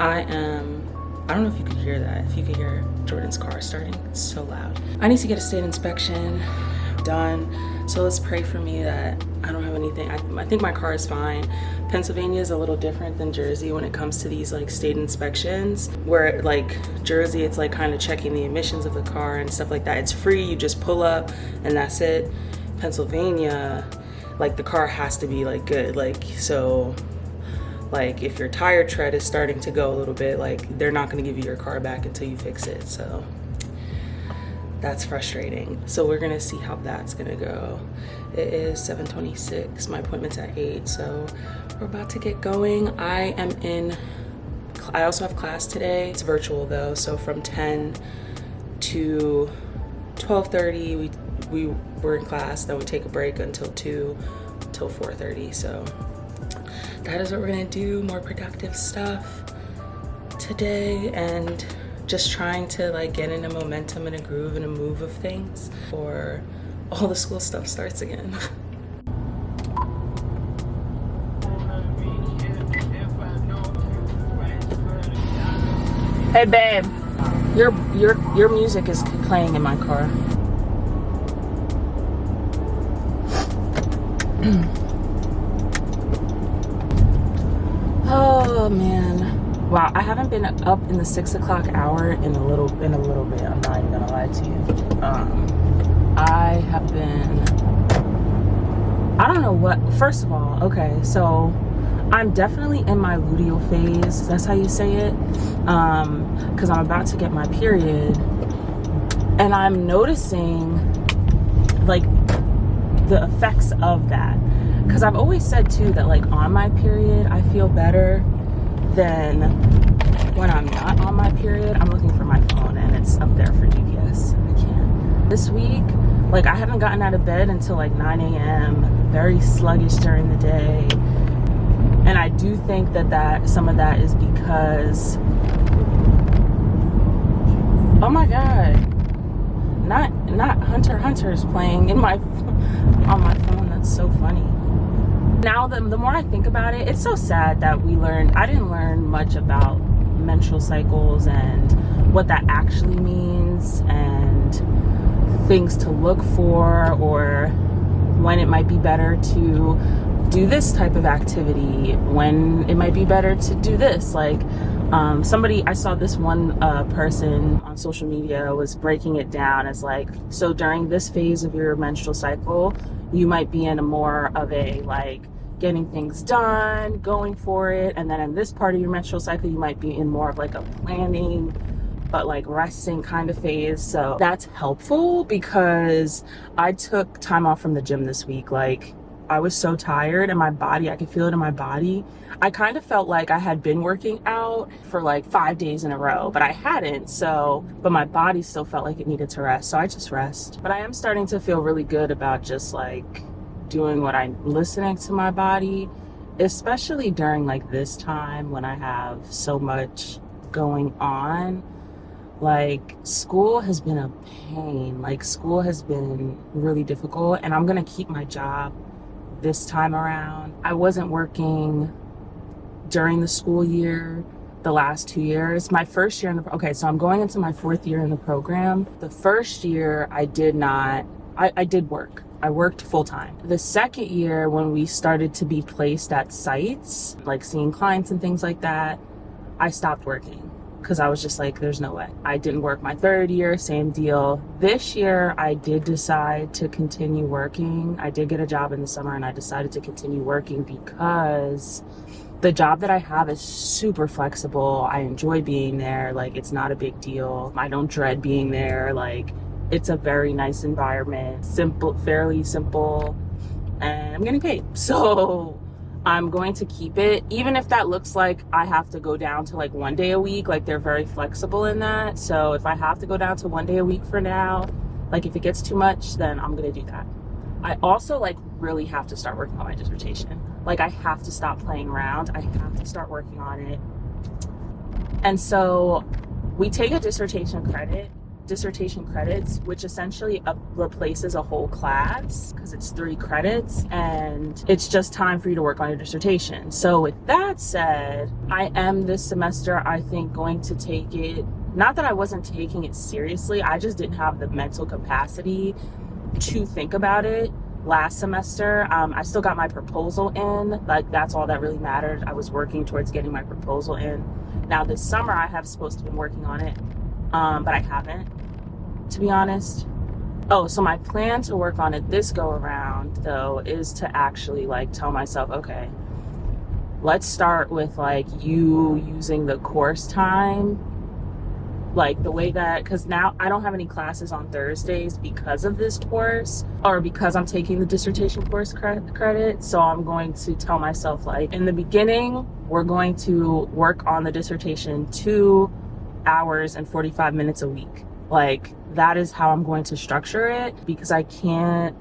I don't know if you could hear that. If you could hear Jordan's car starting, it's so loud. I need to get a state inspection done. So let's pray for me that I don't have anything. I think my car is fine. Pennsylvania is a little different than Jersey when it comes to these like state inspections, where like Jersey, it's like kind of checking the emissions of the car and stuff like that. It's free, you just pull up and that's it. Pennsylvania, like the car has to be like good. Like, so like if your tire tread is starting to go a little bit, like they're not gonna give you your car back until you fix it. So that's frustrating. So we're gonna see how that's gonna go. It is 7:26, my appointment's at 8, so we're about to get going. I also have class today. It's virtual though, so from 10 to 12:30 we were in class, then we take a break until 2 till 4:30. So that is what we're gonna do. More productive stuff today, and just trying to like get in a momentum and a groove and a move of things before all the school stuff starts again. Hey babe, your music is playing in my car. Oh man. Wow, I haven't been up in the 6 o'clock hour in a little bit. I'm not even gonna lie to you. I have been, I don't know what, first of all, okay, so I'm definitely in my luteal phase. That's how you say it. Because I'm about to get my period, and I'm noticing like the effects of that. Because I've always said too that like on my period I feel better than when I'm not on my period. I'm looking for my phone and it's up there for GPS. I can't. This week, like I haven't gotten out of bed until like 9 a.m. Very sluggish during the day. And I do think that some of that is because, oh my God, not Hunter's playing in my on my phone. That's so funny. Now the more I think about it, it's so sad that I didn't learn much about menstrual cycles and what that actually means and things to look for, or when it might be better to do this type of activity, when it might be better to do this. Like I saw this one person on social media was breaking it down as like, so during this phase of your menstrual cycle, you might be in a more of a like getting things done, going for it, and then in this part of your menstrual cycle you might be in more of like a planning but like resting kind of phase. So that's helpful because I took time off from the gym this week. Like I was so tired, and my body, I could feel it in my body. I kind of felt like I had been working out for like 5 days in a row, but I hadn't. But my body still felt like it needed to rest. So I just rest. But I am starting to feel really good about just like doing what I'm listening to my body, especially during like this time when I have so much going on. Like school has been a pain. Like school has been really difficult, and I'm gonna keep my job this time around. I wasn't working during the school year the last 2 years. My first year so I'm going into my 4th year in the program. The first year I did work. I worked full time. The second year, when we started to be placed at sites, like seeing clients and things like that, I stopped working because I was just like, there's no way. I didn't work my 3rd year, same deal. This year, I did decide to continue working. I did get a job in the summer, and I decided to continue working because the job that I have is super flexible. I enjoy being there. Like, it's not a big deal. I don't dread being there. Like, it's a very nice environment, fairly simple, and I'm getting paid. So I'm going to keep it, even if that looks like I have to go down to like 1 day a week. Like they're very flexible in that. So if I have to go down to 1 day a week for now, like if it gets too much, then I'm gonna do that. I also like really have to start working on my dissertation. Like I have to stop playing around. I have to start working on it. And so we take a dissertation credit dissertation credits, which essentially replaces a whole class because it's 3 credits and it's just time for you to work on your dissertation. So with that said, I am this semester, I think, going to take it, not that I wasn't taking it seriously, I just didn't have the mental capacity to think about it last semester. I still got my proposal in, like that's all that really mattered. I was working towards getting my proposal in. Now this summer I have supposed to be working on it, but I haven't, to be honest. Oh, so my plan to work on it this go around though is to actually like tell myself, okay, let's start with like you using the course time, like the way that, because now I don't have any classes on Thursdays because of this course, or because I'm taking the dissertation course credit. So I'm going to tell myself, like, in the beginning, we're going to work on the dissertation 2 hours and 45 minutes a week. Like, that is how I'm going to structure it, because I can't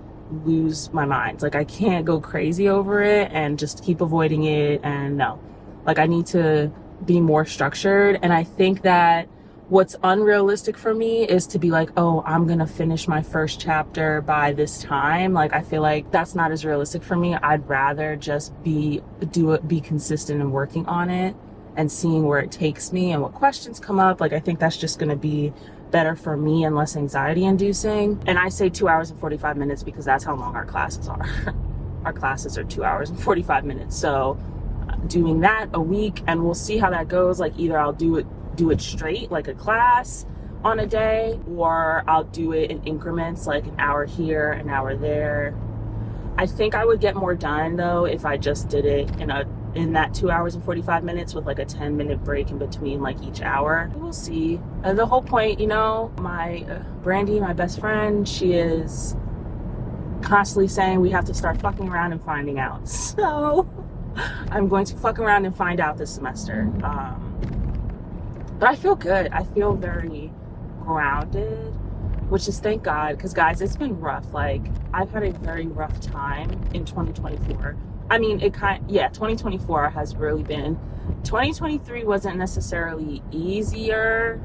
lose my mind. Like, I can't go crazy over it and just keep avoiding it. And no, like, I need to be more structured. And I think that what's unrealistic for me is to be like, oh, I'm gonna finish my first chapter by this time. Like, I feel like that's not as realistic for me. I'd rather just be consistent in working on it and seeing where it takes me and what questions come up. Like, I think that's just gonna be better for me and less anxiety inducing. And I say 2 hours and 45 minutes because that's how long our classes are. Our classes are 2 hours and 45 minutes. So doing that a week, and we'll see how that goes. Like, either I'll do it straight, like a class on a day, or I'll do it in increments, like an hour here, an hour there. I think I would get more done though if I just did it in that 2 hours and 45 minutes with like a 10-minute break in between like each hour. We'll see. The whole point, you know, my Brandy, my best friend, she is constantly saying we have to start fucking around and finding out. So I'm going to fuck around and find out this semester. But I feel good. I feel very grounded, which is thank God, because guys, it's been rough. Like, I've had a very rough time in 2024. I mean, 2024 has really been, 2023 wasn't necessarily easier,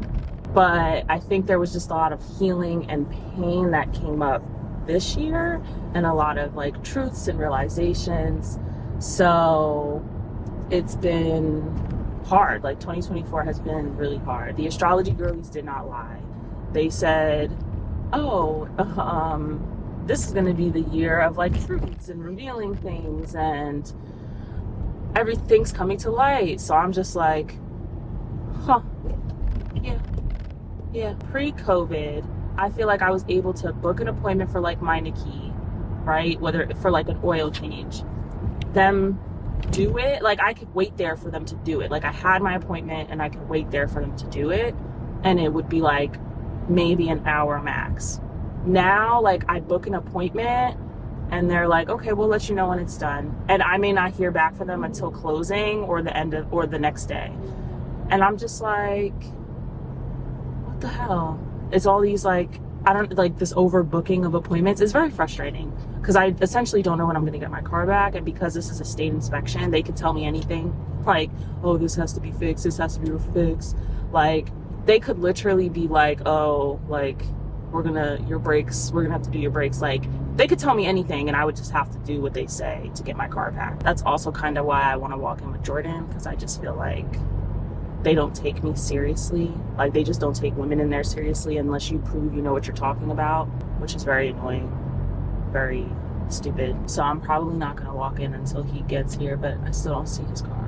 but I think there was just a lot of healing and pain that came up this year, and a lot of like truths and realizations. So it's been hard. Like, 2024 has been really hard. The astrology girlies did not lie. They said, oh, this is going to be the year of like truths and revealing things and everything's coming to light. So I'm just like, huh, yeah. Pre-COVID, I feel like I was able to book an appointment for like my Nikki, right? Whether for like an oil change, them do it, like I could wait there for them to do it. Like, I had my appointment and I could wait there for them to do it, and it would be like maybe an hour max. Now, like, I book an appointment and they're like, okay, we'll let you know when it's done, and I may not hear back from them until closing or the next day. And I'm just like, what the hell? It's all these like, I don't like, this overbooking of appointments is very frustrating, because I essentially don't know when I'm going to get my car back. And because this is a state inspection, they could tell me anything, like, oh, this has to be fixed, this has to be fixed. Like, they could literally be like, oh, like, we're gonna have to do your brakes. Like, they could tell me anything and I would just have to do what they say to get my car back. That's also kind of why I want to walk in with Jordan, because I just feel like they don't take me seriously. Like, they just don't take women in there seriously unless you prove you know what you're talking about, which is very annoying, very stupid. So I'm probably not gonna walk in until he gets here, but I still don't see his car.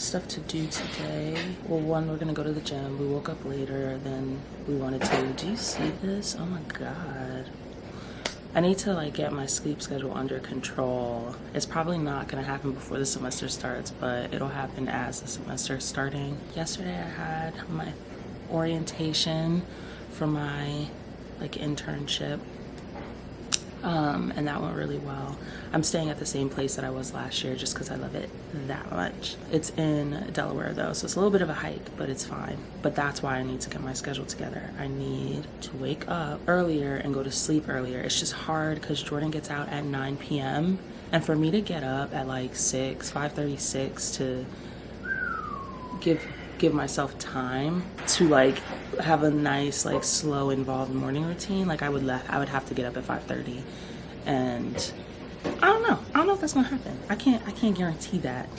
stuff to do today. Well, one, we're gonna go to the gym. We woke up later than we wanted to. Do you see this? Oh my god. I need to like get my sleep schedule under control. It's probably not gonna happen before the semester starts, but it'll happen as the semester is starting. Yesterday I had my orientation for my like internship. And that went really well. I'm staying at the same place that I was last year just because I love it that much. It's in Delaware though, so it's a little bit of a hike, but it's fine. But that's why I need to get my schedule together. I need to wake up earlier and go to sleep earlier. It's just hard because Jordan gets out at 9 p.m. And for me to get up at like 5:36 to give myself time to like have a nice like slow involved morning routine, like I would have to get up at 5:30, and I don't know if that's gonna happen. I can't guarantee that.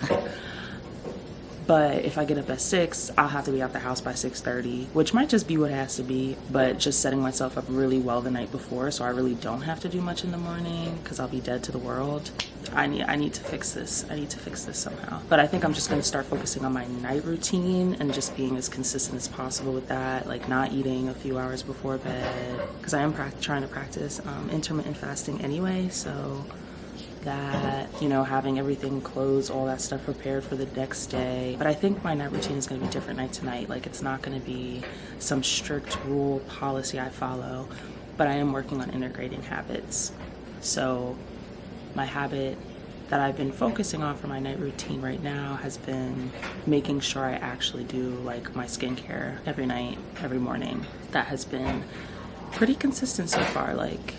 But if I get up at 6, I'll have to be out the house by 6:30, which might just be what it has to be, but just setting myself up really well the night before so I really don't have to do much in the morning because I'll be dead to the world. I need to fix this. I need to fix this somehow. But I think I'm just going to start focusing on my night routine and just being as consistent as possible with that, like not eating a few hours before bed, because I am trying to practice intermittent fasting anyway, so that, you know, having everything closed, all that stuff prepared for the next day. But I think my night routine is going to be different night to night. Like it's not going to be some strict rule policy I follow, but I am working on integrating habits. So my habit that I've been focusing on for my night routine right now has been making sure I actually do like my skincare every night, every morning. That has been pretty consistent so far. Like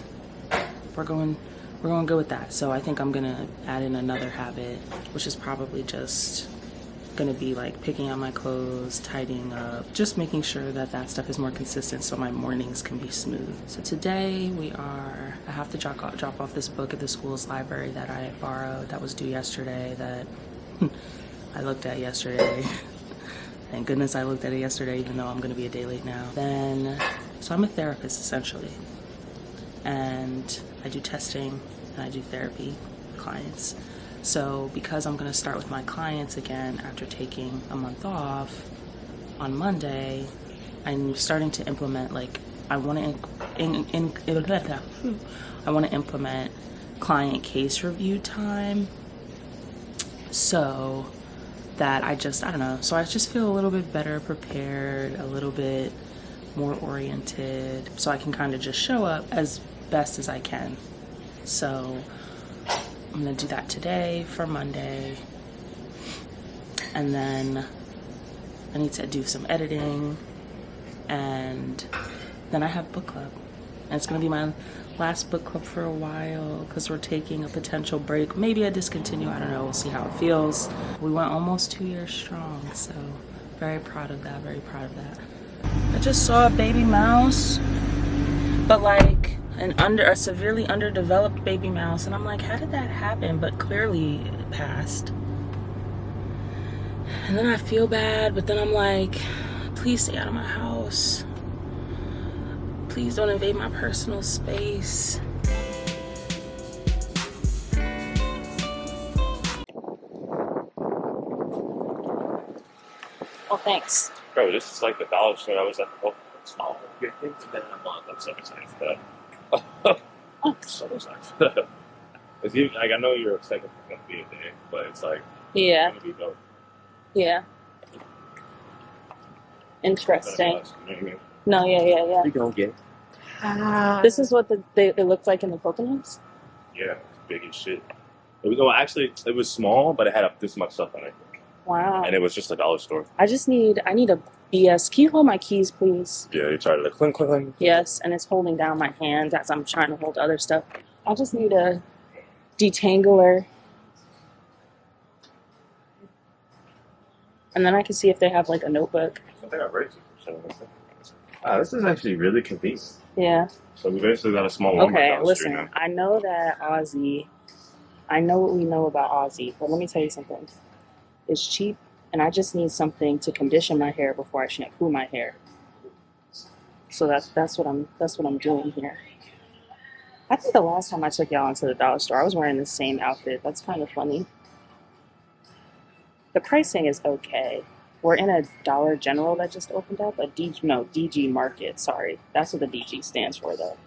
we're going good with that. So I think I'm gonna add in another habit, which is probably just gonna be like picking out my clothes, tidying up, just making sure that that stuff is more consistent so my mornings can be smooth. So today I have to drop off this book at the school's library that I borrowed that was due yesterday, that I looked at yesterday. Thank goodness I looked at it yesterday, even though I'm gonna be a day late now. So I'm a therapist essentially, and I do testing and I do therapy with clients. So because I'm gonna start with my clients again after taking a month off, on Monday, I'm starting to implement, like, I wanna implement client case review time, so that I don't know, so I just feel a little bit better prepared, a little bit more oriented, so I can kind of just show up as best as I can. So I'm gonna do that today for Monday, and then I need to do some editing, and then I have book club, and it's gonna be my last book club for a while because we're taking a potential break. Maybe I discontinue, I don't know, we'll see how it feels. We went almost 2 years strong, so very proud of that, very proud of that. I just saw a baby mouse, but like a severely underdeveloped baby mouse, and I'm like, how did that happen? But clearly it passed. And then I feel bad, but then I'm like, please stay out of my house. Please don't invade my personal space. Oh, thanks. Bro, this is like the dollar store I was at. Oh, it's small. Good thing to bed a month. I'm so excited for that. I'm so excited for that. Like, I know you're expecting it's going to be a day, but it's like, Yeah. it's going to be dope. Yeah. Interesting. You know what I mean? No, yeah. We gonna get. This is what it looked like in the coconuts? Yeah, it's big as shit. Actually, it was small, but it had this much stuff on it. Wow. And it was just a dollar store. I need a BS. Can you hold my keys, please? Yeah, you tried to like clink, clink, clink. Yes, and it's holding down my hand as I'm trying to hold other stuff. I just need a detangler. And then I can see if they have like a notebook. I think I raised it for something like that. Wow, this is actually really convenient. Yeah. So we basically got a small Walmart. Okay, listen, I know that I know what we know about Aussie, but let me tell you something. It's cheap, and I just need something to condition my hair before I shampoo my hair. So that's what I'm doing here. I think the last time I took y'all into the dollar store, I was wearing the same outfit. That's kind of funny. The pricing is okay. We're in a Dollar General that just opened up. DG Market. Sorry, that's what the DG stands for, though.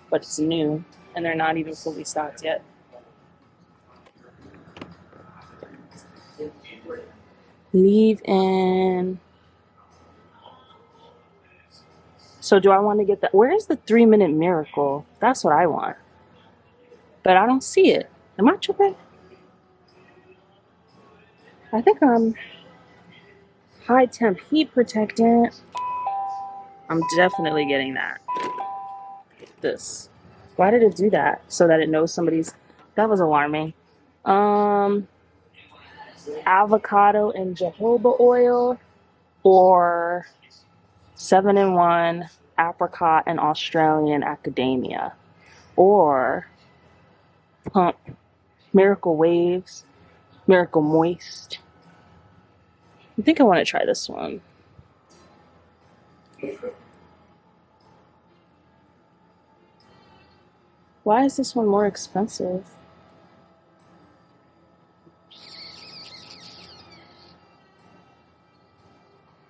But it's new, and they're not even fully stocked yet. Leave in. So do I want to get that? Where is the 3-minute miracle? That's what I want. But I don't see it. Am I tripping? I think I'm high temp heat protectant. I'm definitely getting that. This. Why did it do that? So that it knows somebody's. That was alarming. Avocado and jojoba oil, or 7-in-1 apricot and Australian academia, or pump Miracle Waves, Miracle Moist. I think I want to try this one. Why is this one more expensive?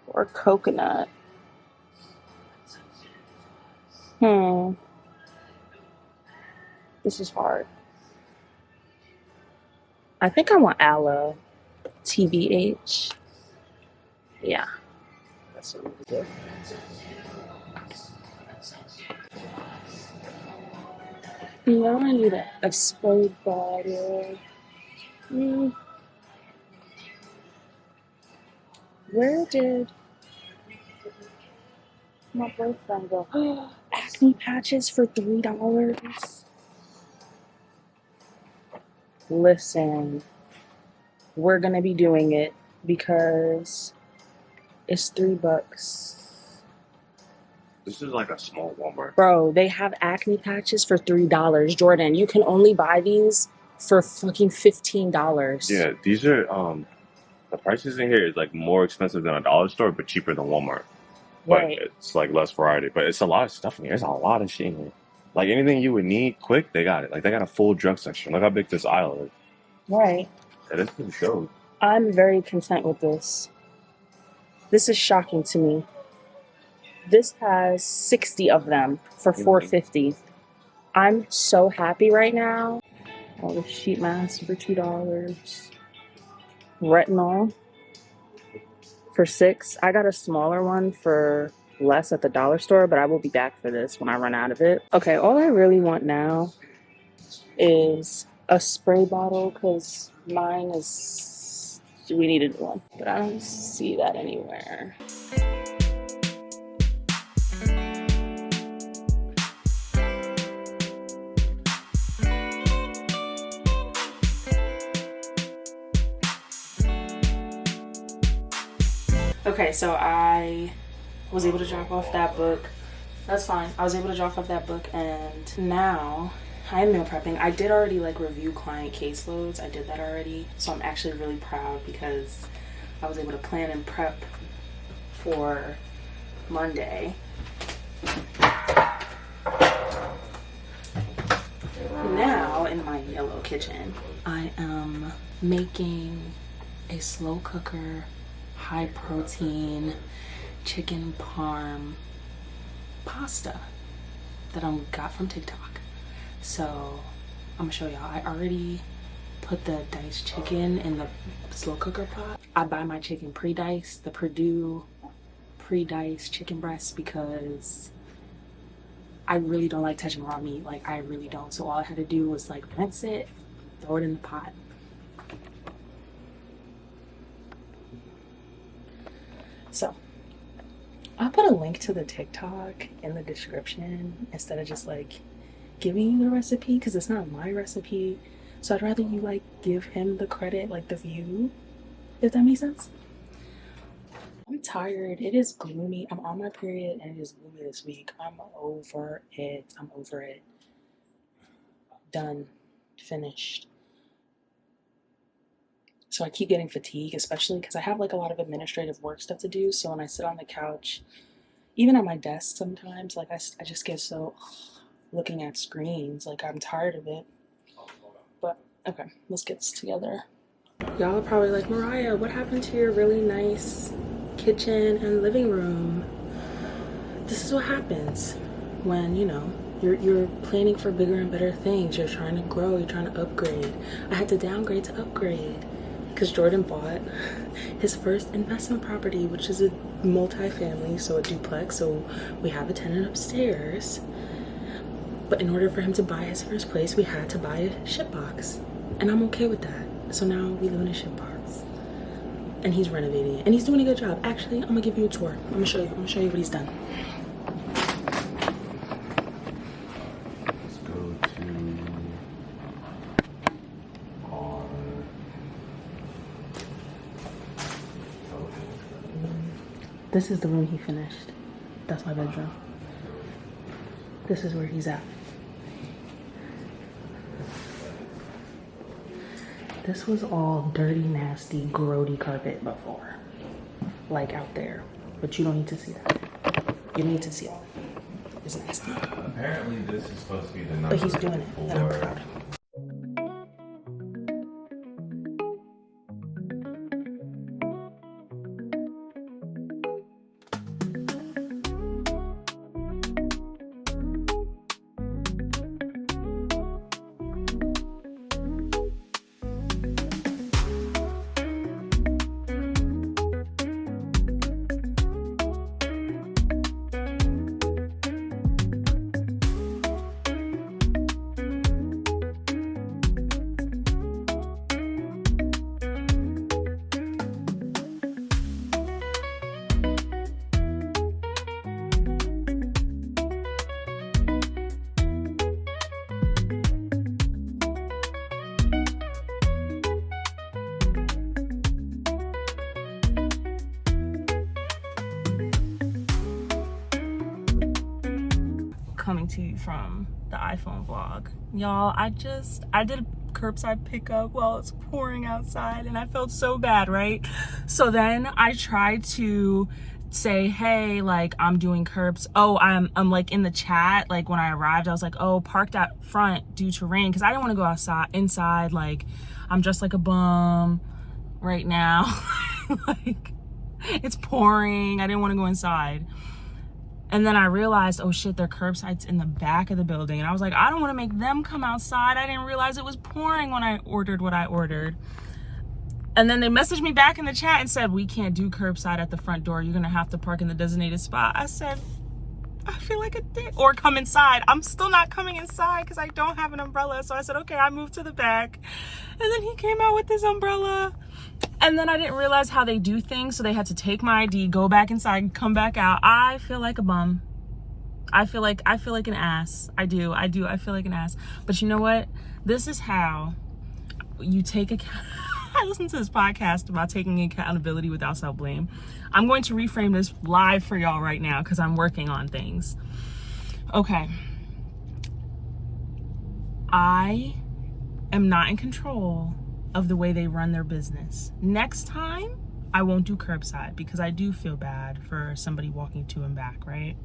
Or coconut. This is hard. I think I want aloe. TBH. Yeah. That's what we do. Yeah, I need a spray bottle. Where did my boyfriend go? Acne patches for $3. Listen, we're gonna be doing it because it's $3. This is like a small Walmart. Bro, they have acne patches for $3. Jordan, you can only buy these for fucking $15. Yeah, these are the prices in here is like more expensive than a dollar store, but cheaper than Walmart. But Right. it's like less variety. But it's a lot of stuff in here. There's a lot of shit in here. Like anything you would need quick, they got it. Like they got a full drug section. Look how big this aisle is. Right. Yeah, this pretty shows. I'm very content with this. This is shocking to me. This has 60 of them for $4.50. I'm so happy right now. All the sheet masks for $2. Retinol for $6. I got a smaller one for less at the dollar store, but I will be back for this when I run out of it. Okay, all I really want now is a spray bottle because mine is. We needed one, but I don't see that anywhere. Okay, so I was able to drop off that book. That's fine. I was able to drop off that book, and now I am meal prepping. I did already like review client caseloads. I did that already. So I'm actually really proud because I was able to plan and prep for Monday. Now in my yellow kitchen, I am making a slow cooker, high protein chicken parm pasta that I got from TikTok. So I'm gonna show y'all. I already put the diced chicken in the slow cooker pot. I buy my chicken pre-diced, the Purdue pre-diced chicken breast, because I really don't like touching raw meat. Like, I really don't. So all I had to do was like rinse it, throw it in the pot. So I'll put a link to the TikTok in the description instead of just like giving you the recipe, because it's not my recipe. So I'd rather you like give him the credit, like the view, if that makes sense. I'm tired. It is gloomy. I'm on my period and it is gloomy this week. I'm over it. I'm over it. Done. Finished. So I keep getting fatigue, especially because I have like a lot of administrative work stuff to do. So when I sit on the couch, even at my desk sometimes, like I just get so looking at screens. Like, I'm tired of it. But okay, let's get this together. Y'all are probably like, Mariah, what happened to your really nice kitchen and living room? This is what happens when, you know, you're planning for bigger and better things. You're trying to grow, you're trying to upgrade. I had to downgrade to upgrade because Jordan bought his first investment property, which is a multi-family, so a duplex. So we have a tenant upstairs. But in order for him to buy his first place, we had to buy a ship box. And I'm okay with that. So now we live in a ship box. And he's renovating it. And he's doing a good job. Actually, I'm gonna give you a tour. I'm gonna show you what he's done. Let's go to our This is the room he finished. That's my bedroom. This is where he's at. This was all dirty, nasty, grody carpet before. Like out there. But you don't need to see that. You need to see all that. It's nasty. Apparently this is supposed to be the number. But he's doing it, and I'm proud of him. Coming to you from the iPhone vlog. Y'all, I did a curbside pickup while it's pouring outside and I felt so bad, right? So then I tried to say, hey, like I'm doing curbs. Oh, I'm like in the chat, like when I arrived, I was like, oh, parked out front due to rain, because I didn't want to go inside, like I'm just like a bum right now. Like it's pouring. I didn't want to go inside. And then I realized, oh shit, their curbside's in the back of the building. And I was like, I don't want to make them come outside. I didn't realize it was pouring when I ordered what I ordered. And then they messaged me back in the chat and said, we can't do curbside at the front door. You're going to have to park in the designated spot. I said, I feel like a dick. Or come inside. I'm still not coming inside because I don't have an umbrella. So I said, okay, I moved to the back. And then he came out with this umbrella. And then I didn't realize how they do things, so they had to take my ID, go back inside, come back out. I feel like a bum. I feel like an ass. I do. I feel like an ass. But you know what? This is how you take I listened to this podcast about taking accountability without self-blame. I'm going to reframe this live for y'all right now because I'm working on things. Okay. I am not in control of the way they run their business. Next time, I won't do curbside because I do feel bad for somebody walking to and back, right?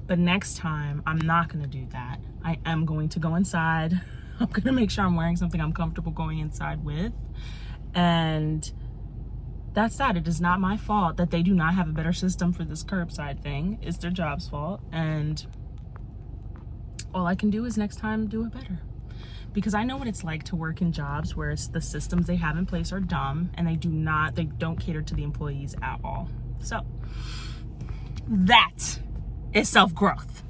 But next time, I'm not gonna do that. I am going to go inside. I'm gonna make sure I'm wearing something I'm comfortable going inside with. And that's that. It is not my fault that they do not have a better system for this curbside thing. It's their job's fault. And all I can do is next time do it better. Because I know what it's like to work in jobs where it's the systems they have in place are dumb and they don't cater to the employees at all. So that is self-growth.